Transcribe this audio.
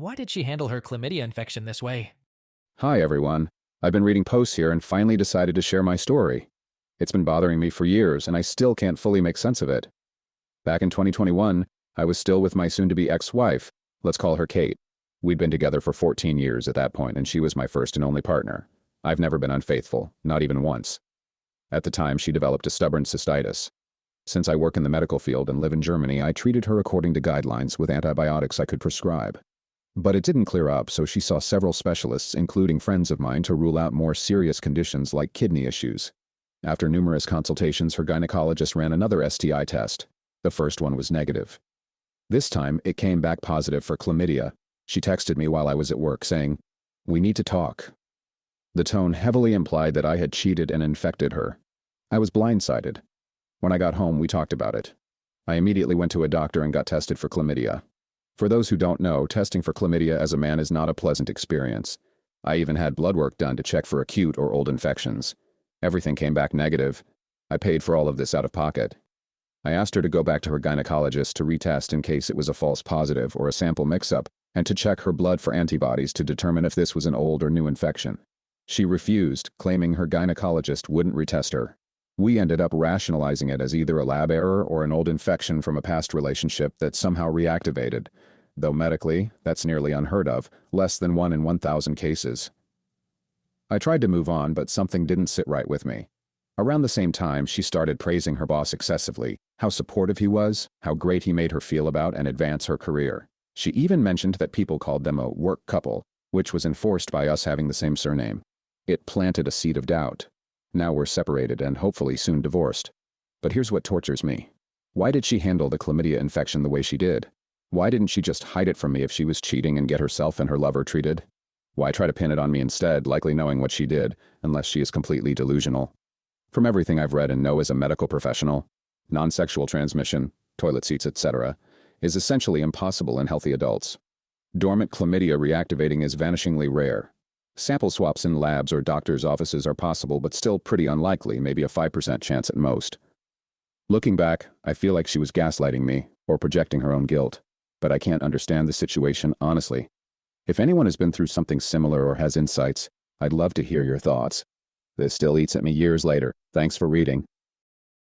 Why did she handle her chlamydia infection this way? Hi, everyone. I've been reading posts here and finally decided to share my story. It's been bothering me for years, and I still can't fully make sense of it. Back in 2021, I was still with my soon-to-be ex-wife. Let's call her Kate. We'd been together for 14 years at that point, and she was my first and only partner. I've never been unfaithful, not even once. At the time, she developed a stubborn cystitis. Since I work in the medical field and live in Germany, I treated her according to guidelines with antibiotics I could prescribe. But it didn't clear up, so she saw several specialists, including friends of mine, to rule out more serious conditions like kidney issues. After numerous consultations, her gynecologist ran another STI test. The first one was negative. This time, it came back positive for chlamydia. She texted me while I was at work saying, "We need to talk." The tone heavily implied that I had cheated and infected her. I was blindsided. When I got home, we talked about it. I immediately went to a doctor and got tested for chlamydia. For those who don't know, testing for chlamydia as a man is not a pleasant experience. I even had blood work done to check for acute or old infections. Everything came back negative. I paid for all of this out of pocket. I asked her to go back to her gynecologist to retest in case it was a false positive or a sample mix-up, and to check her blood for antibodies to determine if this was an old or new infection. She refused, claiming her gynecologist wouldn't retest her. We ended up rationalizing it as either a lab error or an old infection from a past relationship that somehow reactivated, though medically, that's nearly unheard of, less than 1 in 1,000 cases. I tried to move on, but something didn't sit right with me. Around the same time, she started praising her boss excessively, how supportive he was, how great he made her feel about and advance her career. She even mentioned that people called them a work couple, which was enforced by us having the same surname. It planted a seed of doubt. Now we're separated and hopefully soon divorced. But here's what tortures me. Why did she handle the chlamydia infection the way she did? Why didn't she just hide it from me if she was cheating and get herself and her lover treated? Why try to pin it on me instead, likely knowing what she did, unless she is completely delusional? From everything I've read and know as a medical professional, non-sexual transmission, toilet seats, etc., is essentially impossible in healthy adults. Dormant chlamydia reactivating is vanishingly rare. Sample swaps in labs or doctors' offices are possible, but still pretty unlikely, maybe a 5% chance at most. Looking back, I feel like she was gaslighting me or projecting her own guilt, but I can't understand the situation honestly. If anyone has been through something similar or has insights, I'd love to hear your thoughts. This still eats at me years later. Thanks for reading.